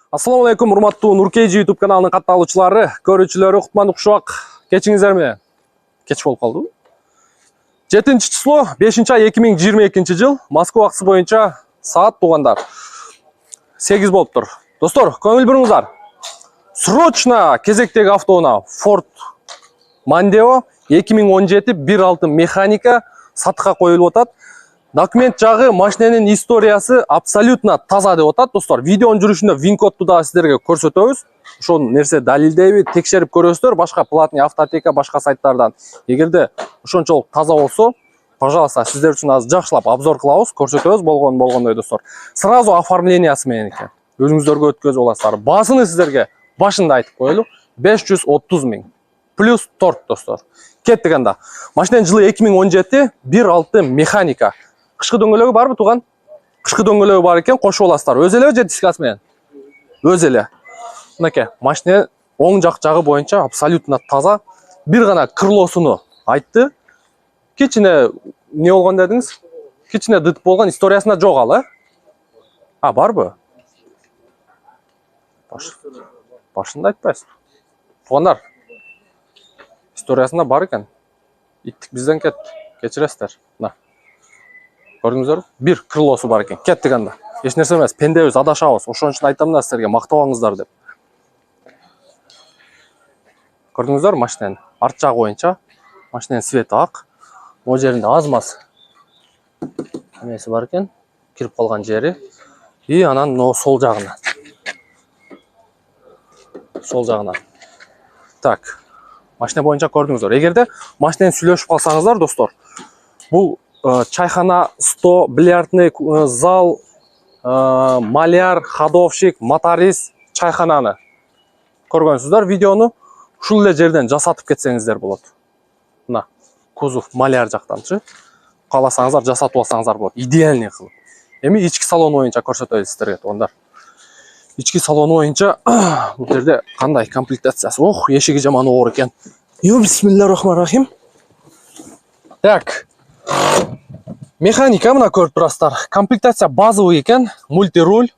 Assalamu alaikum, урматтуу Нуркейджи YouTube каналынын катталуучулары, көрүүчүлөрү, кутмандуу кушак. Кечиңиздерби? Кеч болуп калдыбы? 7 число 5-ай 2022 жыл Москва убакыты боюнча саат туугандар 8 болуптур. Достор, көңүл буруңуздар. Срочно кезектеги автоунаа Ford Mondeo 2017 1.6 механика сатыкка коюлуп атат. Документ жагы, машиненин историясы абсолютно таза деп атат, достор. Видеонун жүрүшүндө вин-кодту да сиздерге көрсөтөбүз. Ошол нерсе далилдейби, текшерип көрөсүздөр башка платный автотека, башка сайттардан. Эгерде ошончолук таза болсо, пожалуйста, сиздер үчүн азыр жакшылап обзор кылабыз, көрсөтөбүз болгондой, достор. Сразу оформлениясы менен экен. Өзүңүздөргө өткөзүп аласыздар. Баасыны сиздерге башында айтып коелу. 530 000 плюс торг, достор. Кеттик анда. Машиненин жылы 2017 1.6 механика. Кышкы дөңгөлөгү барбы, тууган? Кышкы дөңгөлөгү бар экен, кошуп аласыздар. Өз эле же дискасы менен? Өз эле. Мынакей, машина оң жак жагы боюнча абсолютно таза. Бир гана крылосуну айтты. Кичине не болгон дедиңиз? Кичине дыт болгон, историясында жок ал, А, барбы? Башында айтпайсыз. Туугандар, историясында бар экен. Иттик бизден кетти. Кечиресиздер. Мына. Көрдүңүздөр? Бир крылосу бар экен. Кеттик анда. Эч нерсе эмес, пендебиз, адашабыз. Ошон үчүн айтам да сиздерге мактабаңыздар деп. Көрдүңүздөр машинанын арт жагы боюнча. Машинанын цвети ак. Могу жеринде аз-маз эмеси бар экен. Кирип калган жери. И анан но сол жагына. Сол жагына. Так. Машина боюнча көрдүңүздөр. Эгерде машинени сүйлөшүп калсаңыздар, достор, бул чайхана, 100, бильярдный зал, маляр, ходовщик, моторист, чайхананы көргөнсүздөр видеону. Ушул эле жерден жасатып кетсеңиздер болот. Мына кузов маляр жактанчы. Кааласаңыздар жасатып алсаңыздар болот. Идеальный кылып. Эми ички салон боюнча көрсөтөбүз сиздерге, туугандар. Ички салон боюнча бул жерде кандай комплектациясы? Ох, эшиги жаман оор экен. Бисмиллахиррахманиррахим. Так. Механика мына көрүп турасыздар. Комплектация базовый экен, мультируль.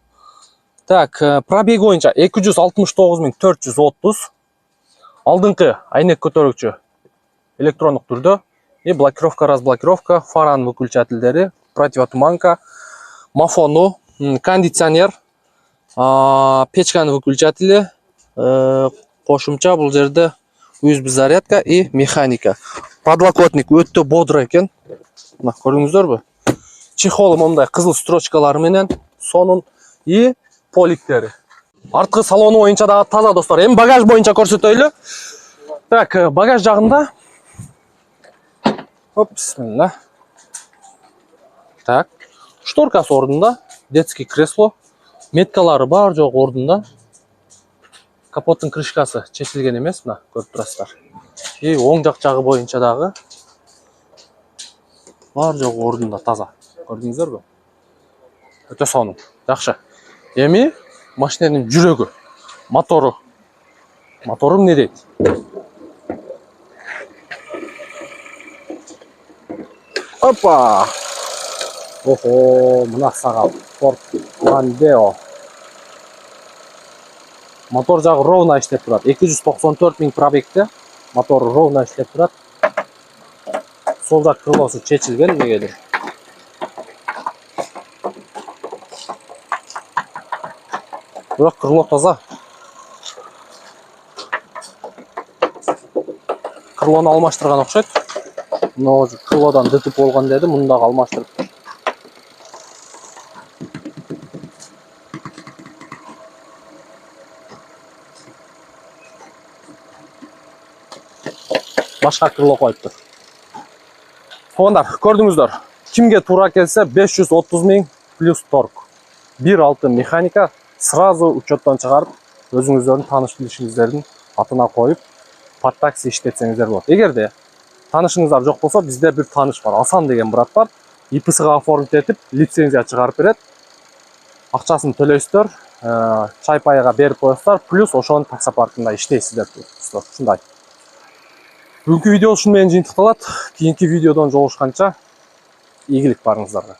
Так, пробег боюнча 269 430. Алдыңкы айнек көтөрүүчү электрондук түрдө. И блокировка, разблокировка, фаранын выключательдери, противотуманка, мафону, кондиционер, печканын выключатели, кошумча бул жерде USB зарядка и механика. Подлокотник өтө бодро экен. Мына көрдүңүздөрбү? Чехолу момундай кызыл строчкалары менен, сонун и поликтери. Арткы салону боюнча да таза, достор. Эми багаж боюнча көрсөтөйлү. Так, багаж жагында. Оп, бисмилла. Так, шторкасы ордунда, детский кресло, меткалары бар, жок ордунда. Капоттун крышкасы чечилген эмес, мына көрүп турасыздар. И оң жак жагы боюнча дагы бар жок ордунда, таза. Көрдүңүздөрбү? Өтө сонун. Жакшы. Эми машинанын жүрөгү, мотору. Мотору эмне дейт? Опа! Охо, мына сага Ford Mondeo. Мотор жагы ровно иштеп турат. 294 000 пробегте мотор ровно иштеп турат. Сол жак крылосу чечилген эмнегедир. Бирок крыло таза. Крылону алмаштырган окшойт. Но крылодан дытып болгон деди, муну дагы алмаштырып. Башка крыло коюптур. Туугандар, көрдүңүздөр. Кимге туура келсе 530 000 плюс торг. 1.6 механика сразу учеттон чыгарып, өзүңүздөрдүн тааныш билишиңиздердин атына коюп, под такси иштетсеңиздер болот. Эгерде таанышыңыздар жок болсо, бизде бир тааныш бар. Асан деген брат бар. ИПСга оформить этип, лицензия чыгарып берет. Акчасын төлөйсүздөр, чай пайга берип коесуздар, плюс ошонун таксопаркында иштейсиздер. Ушундай. Бүгүнкү видео ушун менен жыйынтыкталат. Кийинки видеодон жолугушканча ийгилик барыңыздарга.